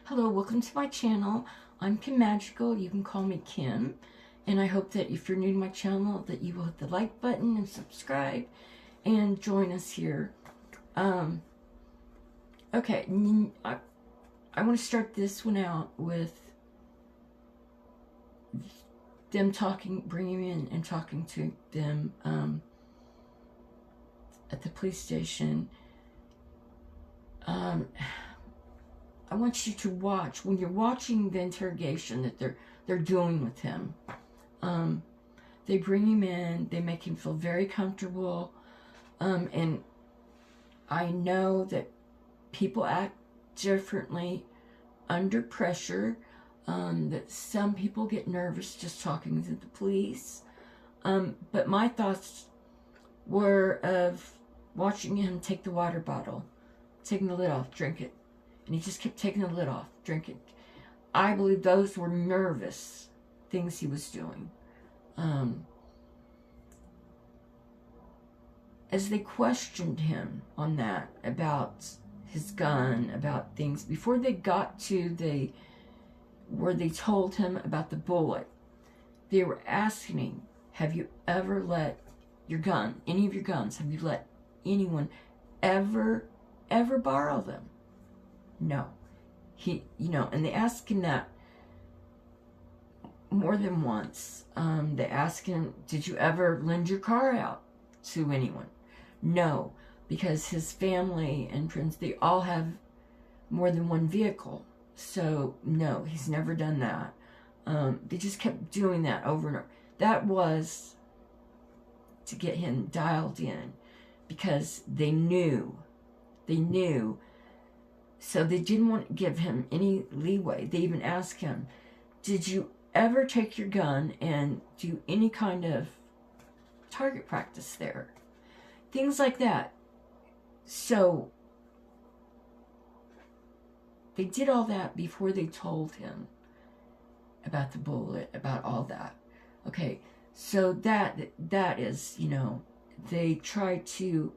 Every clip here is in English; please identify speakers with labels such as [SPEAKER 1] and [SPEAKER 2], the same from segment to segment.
[SPEAKER 1] Hello, welcome to my channel. I'm Kim Magical. You can call me Kim. And I hope that if you're new to my channel, that you will hit the like button and subscribe and join us here. Okay, I want to start this one out with them talking, bringing in and talking to them at the police station. I want you to watch, when you're watching the interrogation that they're doing with him, they bring him in, they make him feel very comfortable, and I know that people act differently under pressure, that some people get nervous just talking to the police, but my thoughts were of watching him take the water bottle, taking the lid off, drink it. And he just kept taking the lid off, drinking. I believe those were nervous things he was doing. As they questioned him on that, about his gun, about things, before they got to where they told him about the bullet, they were asking him, have you ever let your gun, any of your guns, have you let anyone ever borrow them? No. And they asked him that more than once. They asked him, did you ever lend your car out to anyone? No, because his family and friends, they all have more than one vehicle. So, no, he's never done that. They just kept doing that over and over. That was to get him dialed in, because they knew. So they didn't want to give him any leeway. They even asked him, did you ever take your gun and do any kind of target practice there? Things like that. So they did all that before they told him about the bullet, about all that. Okay, so that is, they try to,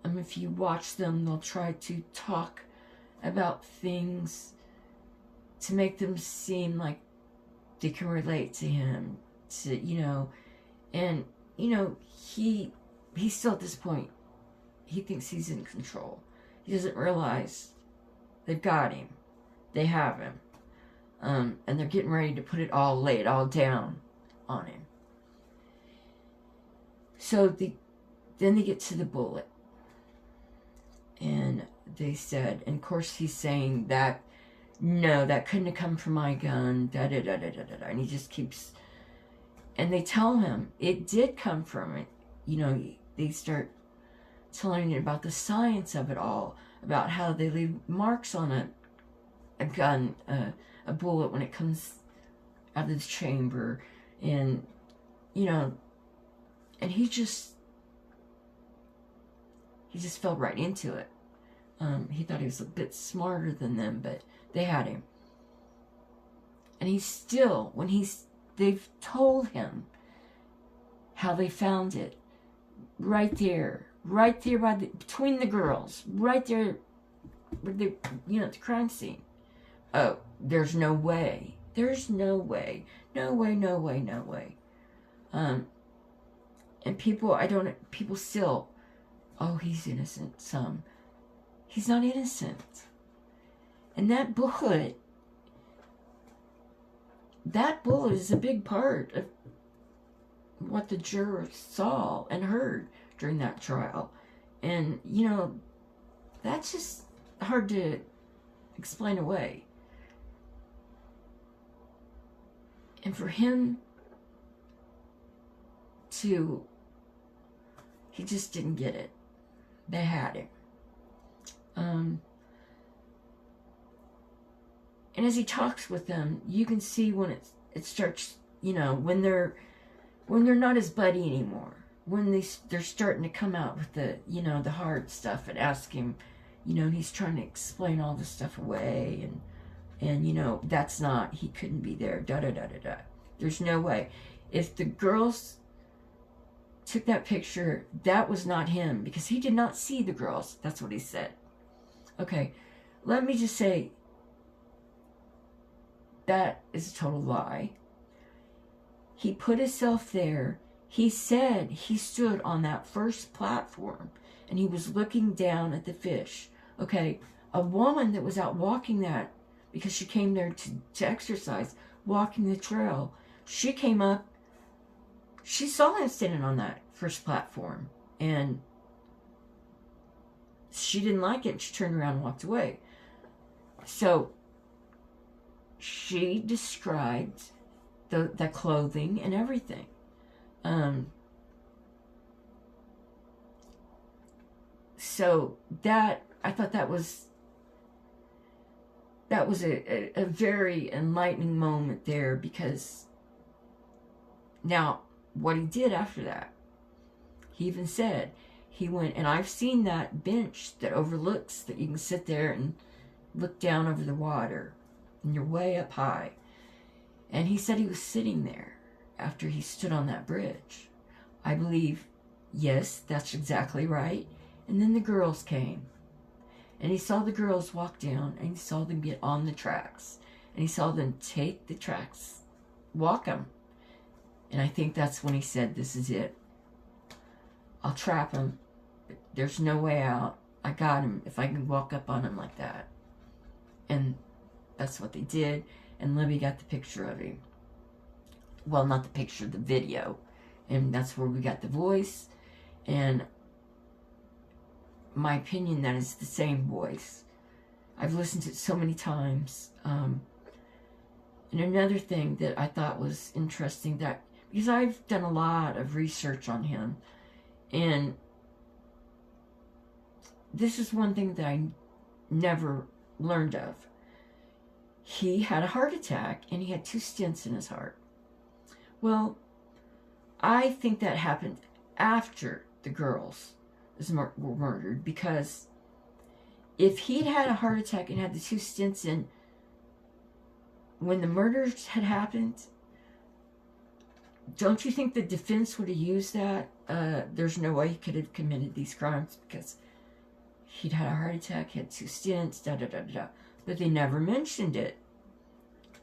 [SPEAKER 1] if you watch them, they'll try to talk about things to make them seem like they can relate to him, and he's still at this point, he thinks he's in control. He doesn't realize they've got him, they have him, and they're getting ready to lay it all down on him. So then they get to the bullet, and they said, and of course he's saying that, no, that couldn't have come from my gun, da-da-da-da-da-da, and he just keeps, and they tell him it did come from it. They start telling him about the science of it all, about how they leave marks on a gun, a bullet when it comes out of the chamber, and, and he just fell right into it. He thought he was a bit smarter than them, but they had him. And he's still, they've told him how they found it, right there between the girls, right there, where they, at the crime scene. Oh, there's no way. There's no way. No way, no way, no way. And people still, oh, he's innocent, some. He's not innocent. And that bullet is a big part of what the jurors saw and heard during that trial. And, that's just hard to explain away. And for him he just didn't get it. They had him. And as he talks with them, you can see when it starts, when they're not his buddy anymore, when they're starting to come out with the, the hard stuff, and ask him, and he's trying to explain all this stuff away, and that's not, he couldn't be there, da-da-da-da-da. There's no way. If the girls took that picture, that was not him, because he did not see the girls. That's what he said. Okay, let me just say, that is a total lie. He put himself there. He said he stood on that first platform and he was looking down at the fish. Okay, a woman that was out walking that, because she came there to exercise, walking the trail, she came up, she saw him standing on that first platform, and she didn't like it, and she turned around and walked away. So she described the clothing and everything. So that, I thought that was a very enlightening moment there, because now what he did after that, he even said he went, and I've seen that bench that overlooks, that you can sit there and look down over the water and you're way up high, and he said he was sitting there after he stood on that bridge. I believe, yes, that's exactly right. And then the girls came. And he saw the girls walk down, and he saw them get on the tracks. And he saw them take the tracks, walk them. And I think that's when he said, this is it. I'll trap him. There's no way out. I got him if I can walk up on him like that. And that's what they did. And Libby got the picture of him. Well, not the picture, the video. And that's where we got the voice. And my opinion, that is the same voice. I've listened to it so many times. And another thing that I thought was interesting, that because I've done a lot of research on him, and this is one thing that I never learned of. He had a heart attack, and he had 2 stents in his heart. Well, I think that happened after the girls were murdered, because if he'd had a heart attack and had the 2 stents in when the murders had happened, don't you think the defense would have used that? There's no way he could have committed these crimes because he'd had a heart attack, had 2 stents, da-da-da-da. But they never mentioned it.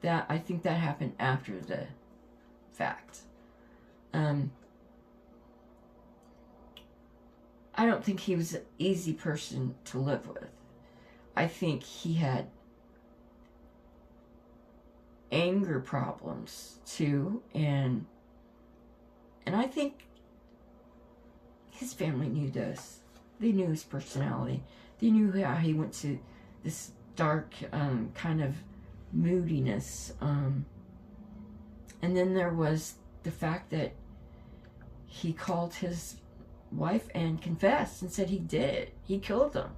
[SPEAKER 1] That, I think that happened after the fact. I don't think he was an easy person to live with. I think he had anger problems too, and I think his family knew this. They knew his personality. They knew how he went to this dark kind of moodiness. And then there was the fact that he called his wife and confessed and said he did it. He killed them.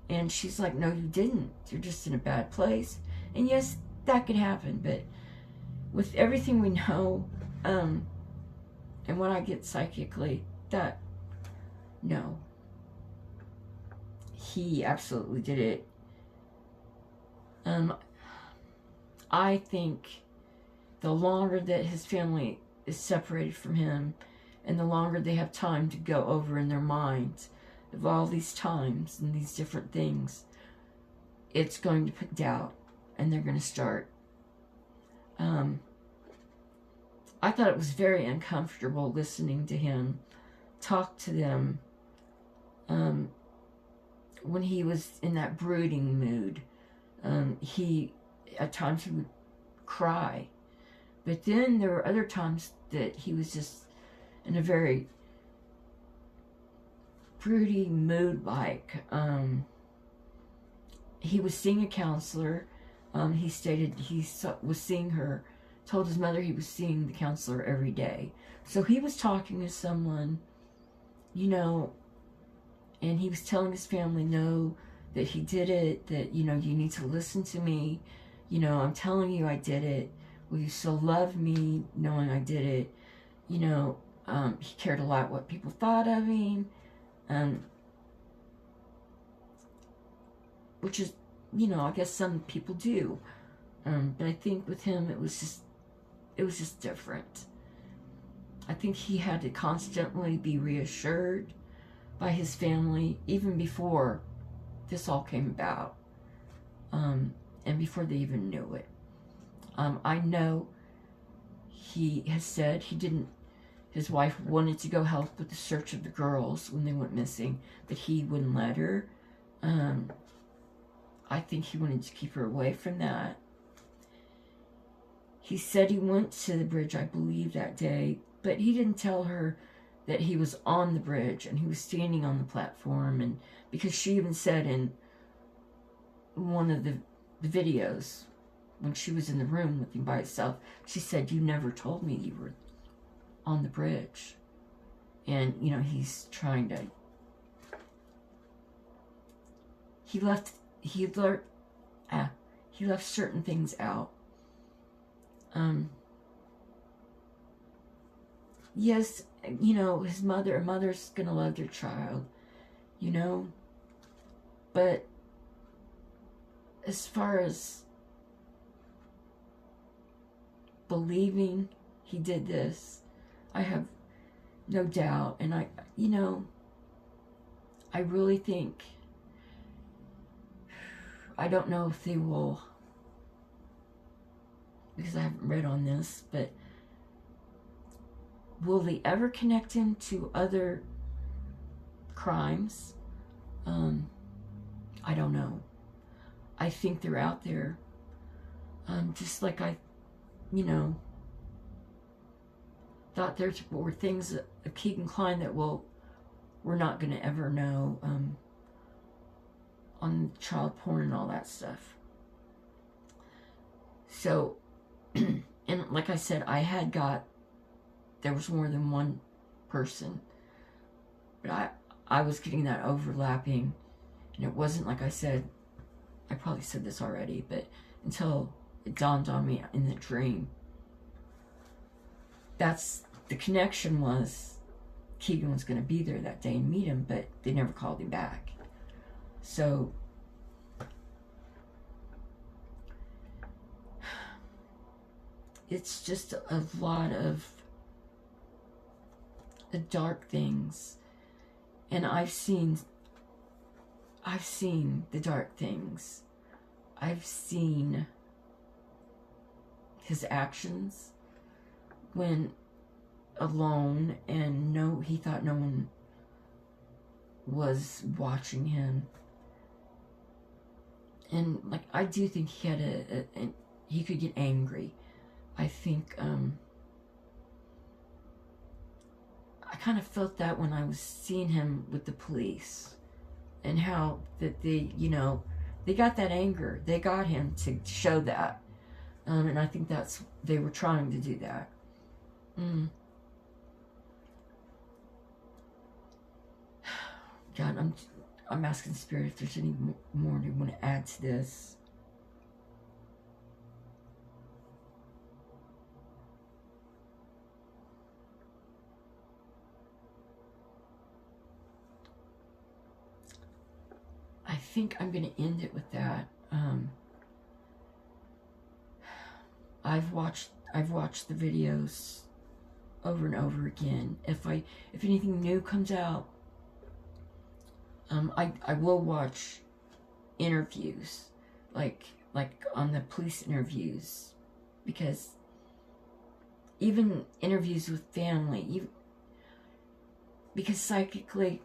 [SPEAKER 1] And she's like, no, you didn't. You're just in a bad place. And yes, that could happen, but with everything we know, and when I get psychically, that, no. He absolutely did it. I think the longer that his family is separated from him, and the longer they have time to go over in their minds of all these times and these different things, it's going to put doubt, and they're going to start. I thought it was very uncomfortable listening to him talk to them when he was in that brooding mood. At times he would cry, but then there were other times that he was just in a very broody mood, like he was seeing a counselor. He stated he was seeing her, told his mother he was seeing the counselor every day. So he was talking to someone, you know, and he was telling his family, no, that he did it, that, you know, you need to listen to me. You know, I'm telling you I did it. Will you still love me knowing I did it? You know, he cared a lot what people thought of him. Which is, you know, I guess some people do. But I think with him, it was just different. I think he had to constantly be reassured by his family, even before this all came about. And before they even knew it. I know he has said his wife wanted to go help with the search of the girls when they went missing, but he wouldn't let her. I think he wanted to keep her away from that. He said he went to the bridge, I believe, that day, but he didn't tell her that he was on the bridge and he was standing on the platform. And because she even said in one of the videos, when she was in the room with him by herself, she said, "You never told me you were on the bridge." And, you know, he's trying to... He left certain things out. Yes, you know, a mother's gonna love their child, you know, but as far as believing he did this, I have no doubt. And I really think, I don't know if they will, because I haven't read on this, but will they ever connect him to other crimes? I don't know. I think they're out there. Just like I, thought there were things of Keegan Kline that we're not going to ever know, on child porn and all that stuff. So, and like I said, there was more than one person, but I was getting that overlapping, and it wasn't, like I said, I probably said this already, but until it dawned on me in the dream, that's the connection, was Keegan was going to be there that day and meet him, but they never called him back. So it's just a lot of the dark things, and I've seen the dark things. I've seen his actions when alone, and he thought no one was watching him. And like, I do think he had he could get angry. I think I kind of felt that when I was seeing him with the police, and how that they got that anger. They got him to show that. And I think they were trying to do that. God, I'm asking Spirit if there's any more they want to add to this. I think I'm going to end it with that. I've watched the videos over and over again. If anything new comes out, I will watch interviews, like on the police interviews, because even interviews with family, because psychically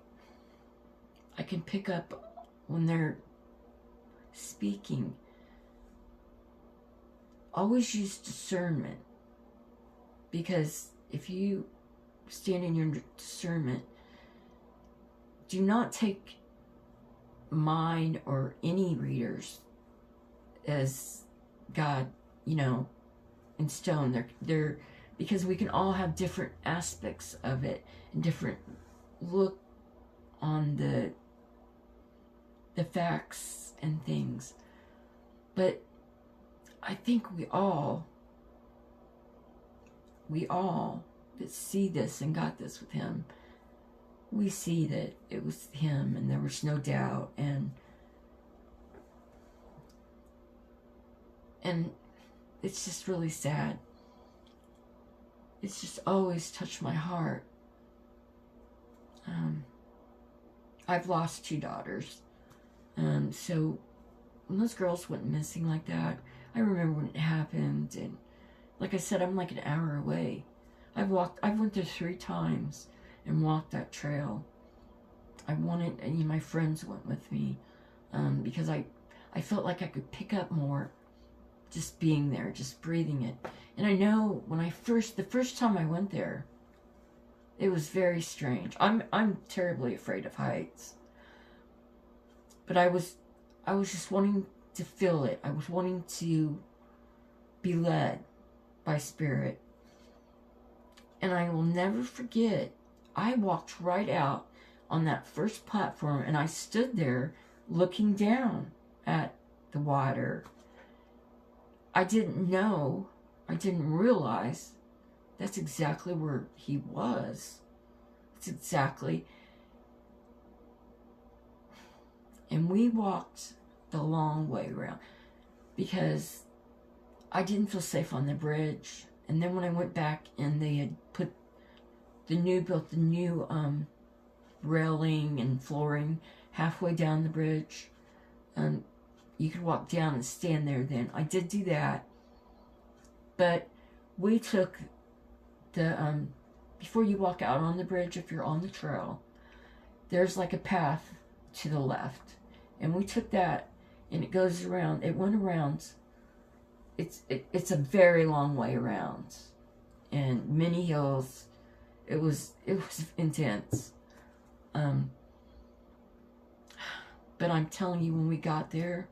[SPEAKER 1] I can pick up when they're speaking. Always use discernment, because if you stand in your discernment, do not take mine or any readers as God, in stone. They're because we can all have different aspects of it and different look on the facts and things. But I think we all that see this and got this with him, we see that it was him, and there was no doubt, and it's just really sad. It's just always touched my heart. I've lost 2 daughters, so when those girls went missing like that, I remember when it happened, and like I said, I'm like an hour away. I've went there 3 times and walked that trail. I wanted, and my friends went with me, because I felt like I could pick up more just being there, just breathing it. And I know when the first time I went there, it was very strange. I'm terribly afraid of heights. But I was just wanting to feel it. I was wanting to be led by Spirit. And I will never forget, I walked right out on that first platform, and I stood there looking down at the water. I didn't know, I didn't realize that's exactly where he was. It's exactly. And we walked the long way around because I didn't feel safe on the bridge. And then when I went back and they had built the new railing and flooring halfway down the bridge, you could walk down and stand there then. I did do that. But we took the, before you walk out on the bridge, if you're on the trail, there's like a path to the left. And we took that, and it goes around, it went around, it's a very long way around. And many hills, it was intense. But I'm telling you, when we got there,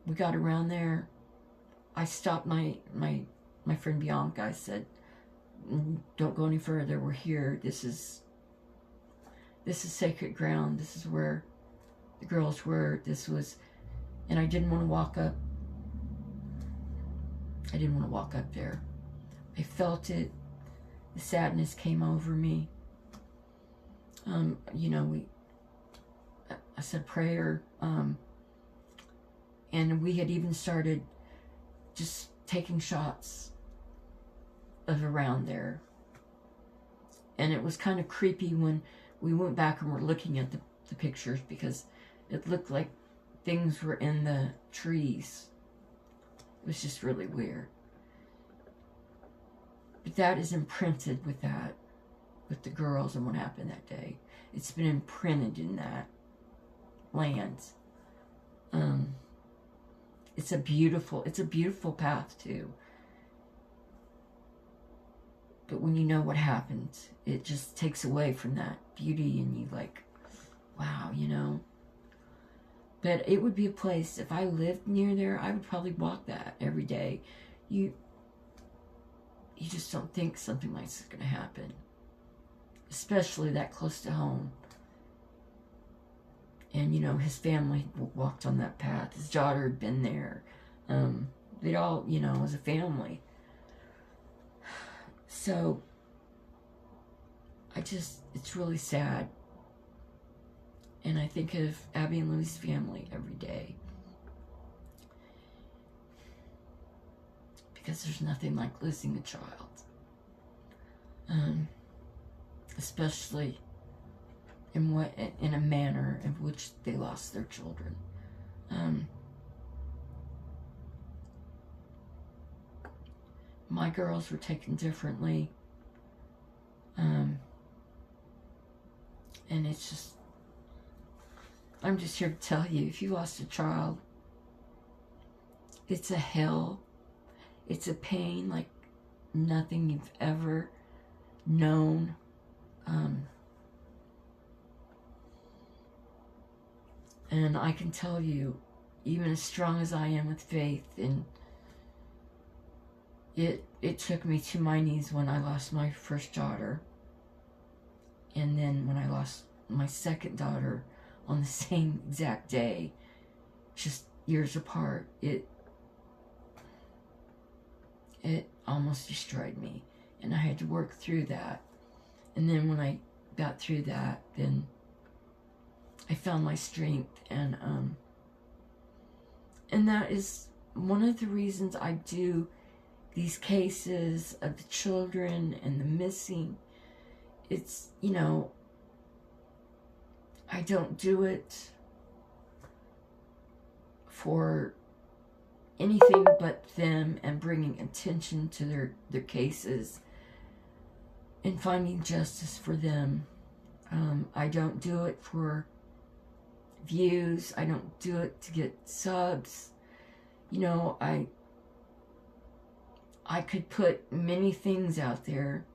[SPEAKER 1] we got around there, I stopped my friend Bianca. I said, don't go any further, we're here, this is sacred ground, this is where the girls were, and I didn't want to walk up. I didn't want to walk up there. I felt it, the sadness came over me. I said prayer, and we had even started just taking shots of around there. And it was kind of creepy when we went back and were looking at the pictures, because it looked like things were in the trees. It was just really weird. But that is imprinted with the girls and what happened that day. It's been imprinted in that land. It's a beautiful path too. But when you know what happened, it just takes away from that beauty, and you like, wow, But it would be a place, if I lived near there, I would probably walk that every day. You just don't think something like this is going to happen. Especially that close to home. And, his family walked on that path. His daughter had been there. They'd all, as a family. So, it's really sad. And I think of Abby and Louie's family every day. Because there's nothing like losing a child. Especially in a manner in which they lost their children. My girls were taken differently. And it's just, I'm just here to tell you, if you lost a child, it's a hell. It's a pain like nothing you've ever known. And I can tell you, even as strong as I am with faith, and it took me to my knees when I lost my first daughter. And then when I lost my second daughter on the same exact day, just years apart, it almost destroyed me. And I had to work through that. And then when I got through that, then I found my strength. And that is one of the reasons I do these cases of the children and the missing. It's, I don't do it for anything but them and bringing attention to their cases and finding justice for them. I don't do it for views. I don't do it to get subs. You know, I could put many things out there,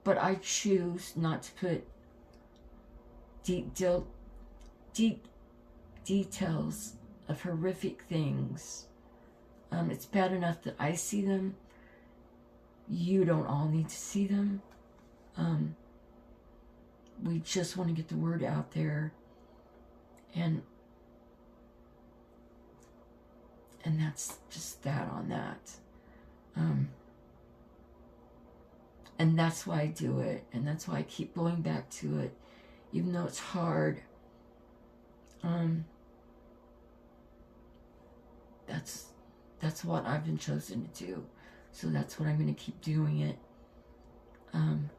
[SPEAKER 1] but I choose not to put deep details of horrific things. It's bad enough that I see them. You don't all need to see them. We just want to get the word out there, and that's just that on that. And that's why I do it, and that's why I keep going back to it, even though it's hard. That's what I've been chosen to do, so that's what I'm going to keep doing it. And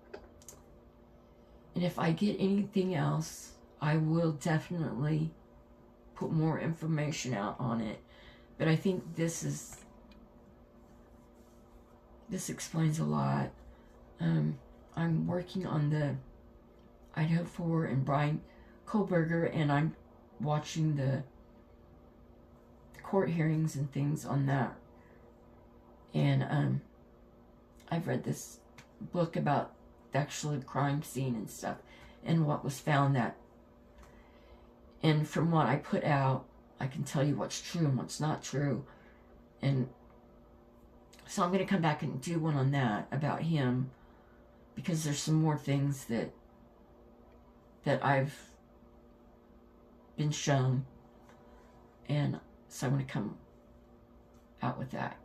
[SPEAKER 1] if I get anything else, I will definitely put more information out on it. But I think this explains a lot. I'm working on the Idaho 4 and Bryan Kohberger, and I'm watching the court hearings and things on that. And I've read this book about the actual crime scene and stuff, and what was found that. And from what I put out, I can tell you what's true and what's not true. And so I'm going to come back and do one on that about him, because there's some more things that I've been shown, and so I'm going to come out with that.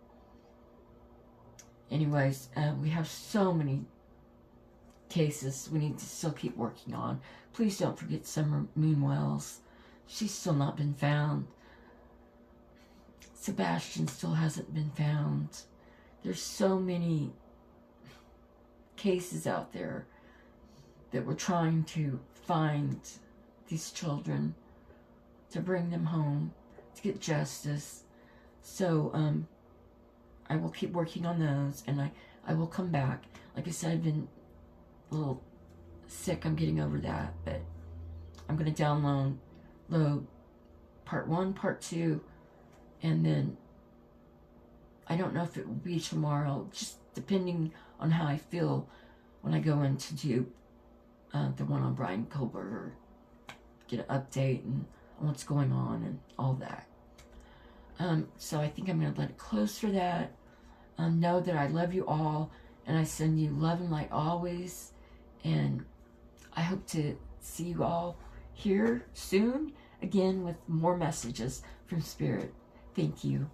[SPEAKER 1] Anyways, we have so many cases we need to still keep working on. Please don't forget Summer Moon Wells. She's still not been found. Sebastian still hasn't been found. There's so many cases out there that we're trying to find these children, to bring them home, to get justice. So I will keep working on those, and I will come back. Like I said, I've been a little sick. I'm getting over that, but I'm going to download part 1, part 2, and then I don't know if it will be tomorrow, just depending on how I feel when I go in to do the one on Bryan Kohberger, get an update and what's going on and all that. So I think I'm going to let it close for that. Know that I love you all, and I send you love and light always, and I hope to see you all here soon again with more messages from Spirit. Thank you.